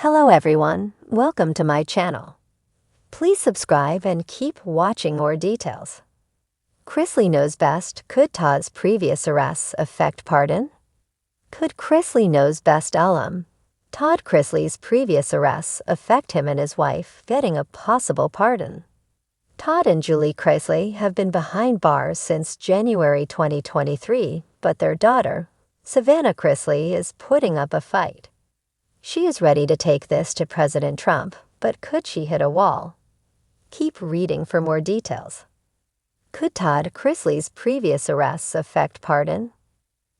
Hello everyone, welcome to my channel. Please subscribe and keep watching more details. Chrisley knows best. Could Todd's previous arrests affect pardon? Could Chrisley knows best alum Todd Chrisley's previous arrests affect him and his wife getting a possible pardon? Todd and Julie Chrisley have been behind bars since January 2023, but their daughter, Savannah Chrisley, is putting up a fight. She is ready to take this to President Trump, but could she hit a wall? Keep reading for more details. Could Todd Chrisley's previous arrests affect pardon?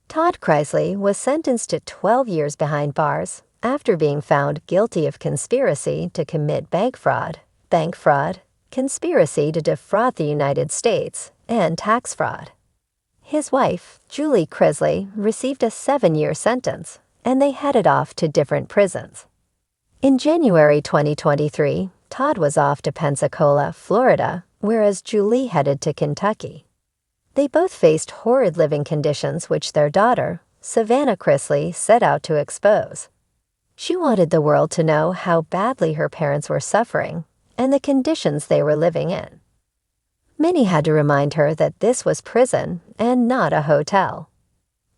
Todd Chrisley was sentenced to 12 years behind bars after being found guilty of conspiracy to commit bank fraud, conspiracy to defraud the United States, and tax fraud. His wife, Julie Chrisley, received a 7-year sentence, and they headed off to different prisons. In January 2023, Todd was off to Pensacola, Florida, whereas Julie headed to Kentucky. They both faced horrid living conditions which their daughter, Savannah Chrisley, set out to expose. She wanted the world to know how badly her parents were suffering and the conditions they were living in. Many had to remind her that this was prison and not a hotel.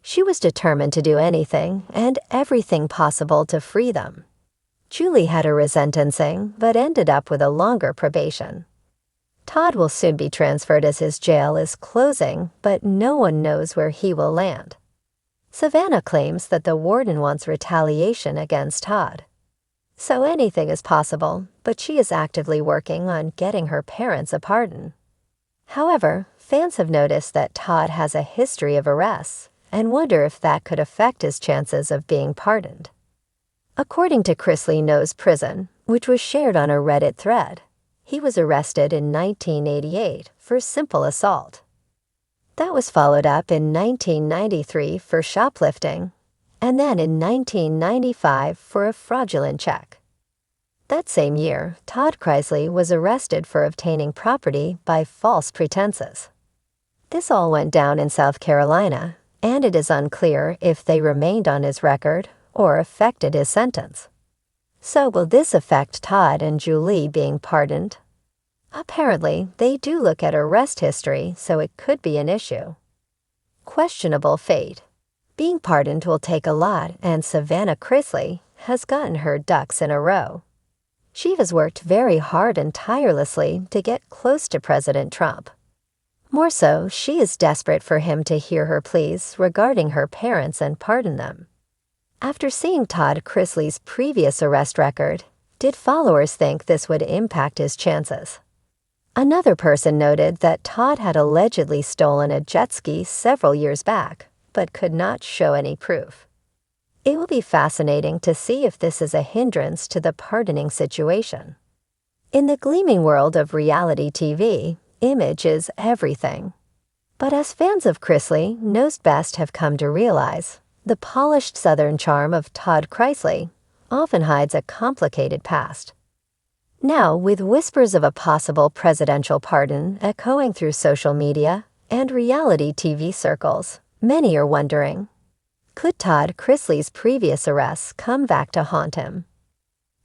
She was determined to do anything and everything possible to free them. Julie had a resentencing, but ended up with a longer probation. Todd will soon be transferred as his jail is closing, but no one knows where he will land. Savannah claims that the warden wants retaliation against Todd. So anything is possible, but she is actively working on getting her parents a pardon. However, fans have noticed that Todd has a history of arrests and wonder if that could affect his chances of being pardoned. According to Chrisley Knows Prison, which was shared on a Reddit thread, he was arrested in 1988 for simple assault. That was followed up in 1993 for shoplifting, and then in 1995 for a fraudulent check. That same year, Todd Chrisley was arrested for obtaining property by false pretenses. This all went down in South Carolina, and it is unclear if they remained on his record or affected his sentence. So will this affect Todd and Julie being pardoned? Apparently, they do look at arrest history, so it could be an issue. Questionable fate. Being pardoned will take a lot, and Savannah Chrisley has gotten her ducks in a row. She has worked very hard and tirelessly to get close to President Trump. More so, she is desperate for him to hear her pleas regarding her parents and pardon them. After seeing Todd Chrisley's previous arrest record, did followers think this would impact his chances? Another person noted that Todd had allegedly stolen a jet ski several years back, but could not show any proof. It will be fascinating to see if this is a hindrance to the pardoning situation. In the gleaming world of reality TV, image is everything. But as fans of Chrisley Knows Best have come to realize, the polished Southern charm of Todd Chrisley often hides a complicated past. Now, with whispers of a possible presidential pardon echoing through social media and reality TV circles, many are wondering, could Todd Chrisley's previous arrests come back to haunt him?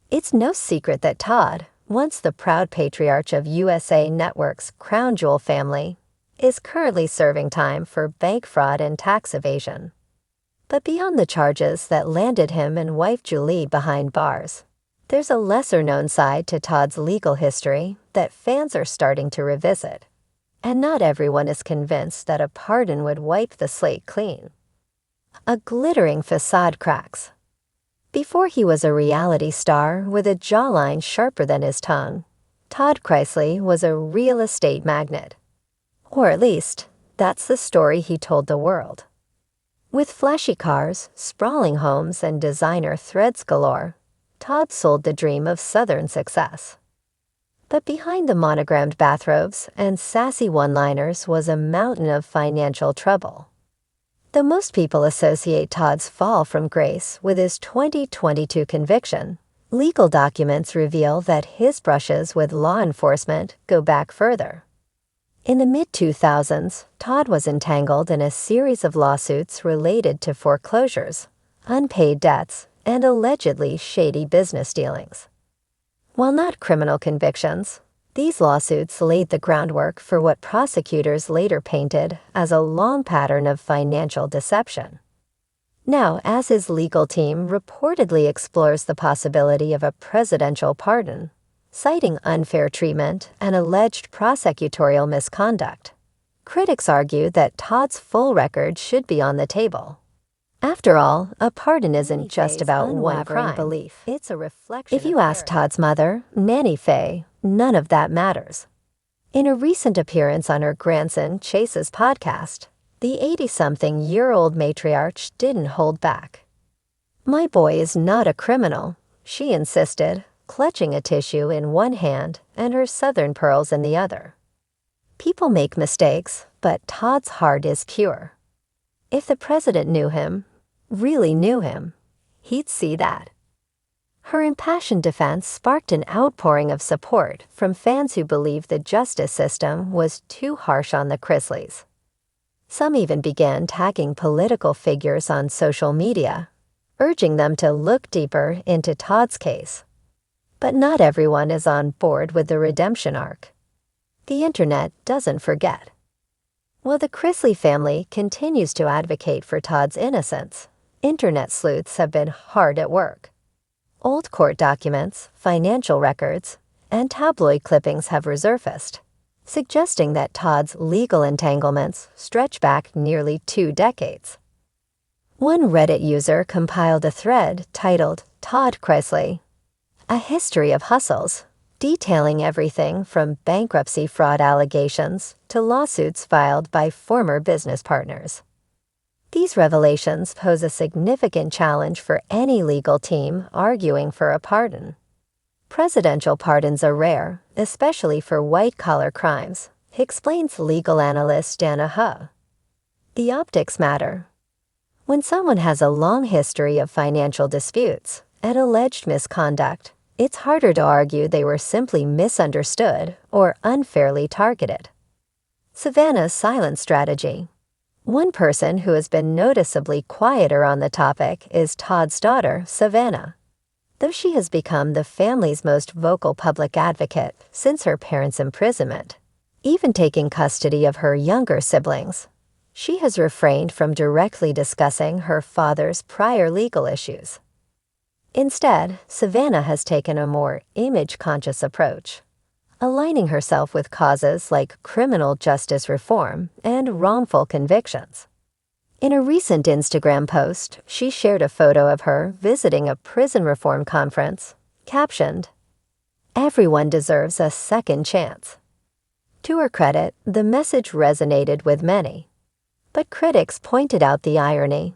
It's no secret that Todd, once the proud patriarch of USA Network's Crown Jewel family, is currently serving time for bank fraud and tax evasion. But beyond the charges that landed him and wife Julie behind bars, there's a lesser-known side to Todd's legal history that fans are starting to revisit. And not everyone is convinced that a pardon would wipe the slate clean. A glittering facade cracks. Before he was a reality star with a jawline sharper than his tongue, Todd Chrisley was a real estate magnate. Or at least, that's the story he told the world. With flashy cars, sprawling homes, and designer threads galore, Todd sold the dream of Southern success. But behind the monogrammed bathrobes and sassy one-liners was a mountain of financial trouble. Though most people associate Todd's fall from grace with his 2022 conviction, legal documents reveal that his brushes with law enforcement go back further. In the mid-2000s, Todd was entangled in a series of lawsuits related to foreclosures, unpaid debts, and allegedly shady business dealings. While not criminal convictions, these lawsuits laid the groundwork for what prosecutors later painted as a long pattern of financial deception. Now, as his legal team reportedly explores the possibility of a presidential pardon, citing unfair treatment and alleged prosecutorial misconduct, critics argue that Todd's full record should be on the table. After all, a pardon isn't just about one crime. Belief. It's a reflection. If you ask Todd's mother, Nanny Faye, none of that matters. In a recent appearance on her grandson Chase's podcast, the 80-something-year-old matriarch didn't hold back. "My boy is not a criminal," she insisted, clutching a tissue in one hand and her Southern pearls in the other. "People make mistakes, but Todd's heart is pure. If the president knew him, really knew him, he'd see that." Her impassioned defense sparked an outpouring of support from fans who believed the justice system was too harsh on the Chrisleys. Some even began tagging political figures on social media, urging them to look deeper into Todd's case. But not everyone is on board with the redemption arc. The internet doesn't forget. While the Chrisley family continues to advocate for Todd's innocence, internet sleuths have been hard at work. Old court documents, financial records, and tabloid clippings have resurfaced, suggesting that Todd's legal entanglements stretch back nearly 2 decades. One Reddit user compiled a thread titled "Todd Chrisley: A History of Hustles," detailing everything from bankruptcy fraud allegations to lawsuits filed by former business partners. These revelations pose a significant challenge for any legal team arguing for a pardon. Presidential pardons are rare, especially for white-collar crimes, explains legal analyst Dana Huh. The optics matter. When someone has a long history of financial disputes and alleged misconduct, it's harder to argue they were simply misunderstood or unfairly targeted. Savannah's silent strategy. One person who has been noticeably quieter on the topic is Todd's daughter, Savannah. Though she has become the family's most vocal public advocate since her parents' imprisonment, even taking custody of her younger siblings, she has refrained from directly discussing her father's prior legal issues. Instead, Savannah has taken a more image-conscious approach, aligning herself with causes like criminal justice reform and wrongful convictions. In a recent Instagram post, she shared a photo of her visiting a prison reform conference, captioned, "Everyone deserves a second chance." To her credit, the message resonated with many. But critics pointed out the irony.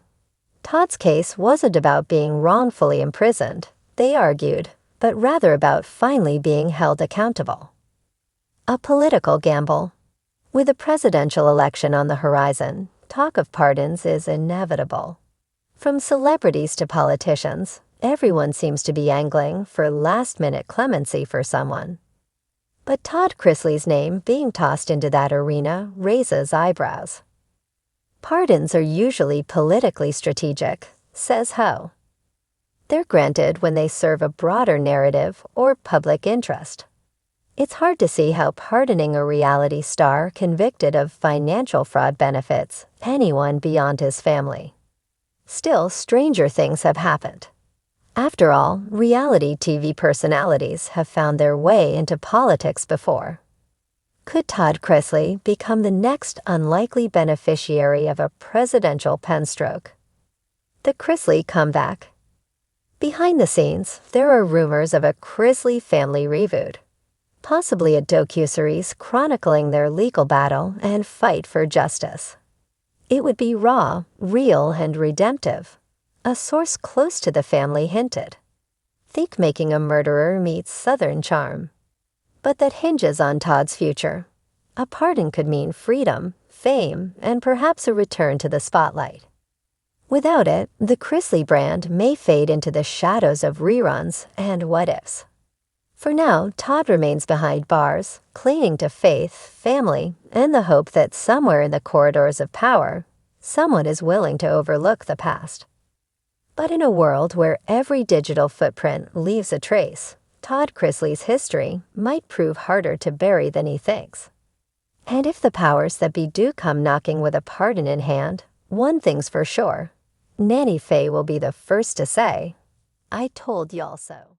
Todd's case wasn't about being wrongfully imprisoned, they argued, but rather about finally being held accountable. A political gamble. With a presidential election on the horizon, talk of pardons is inevitable. From celebrities to politicians, everyone seems to be angling for last-minute clemency for someone. But Todd Chrisley's name being tossed into that arena raises eyebrows. Pardons are usually politically strategic, says Ho. They're granted when they serve a broader narrative or public interest. It's hard to see how pardoning a reality star convicted of financial fraud benefits anyone beyond his family. Still, stranger things have happened. After all, reality TV personalities have found their way into politics before. Could Todd Chrisley become the next unlikely beneficiary of a presidential penstroke? The Chrisley comeback. Behind the scenes, there are rumors of a Chrisley family reboot, possibly a docuseries chronicling their legal battle and fight for justice. It would be raw, real, and redemptive, a source close to the family hinted. Think Making a Murderer meets Southern charm. But that hinges on Todd's future. A pardon could mean freedom, fame, and perhaps a return to the spotlight. Without it, the Chrisley brand may fade into the shadows of reruns and what-ifs. For now, Todd remains behind bars, clinging to faith, family, and the hope that somewhere in the corridors of power, someone is willing to overlook the past. But in a world where every digital footprint leaves a trace, Todd Chrisley's history might prove harder to bury than he thinks. And if the powers that be do come knocking with a pardon in hand, one thing's for sure. Nanny Faye will be the first to say, "I told y'all so."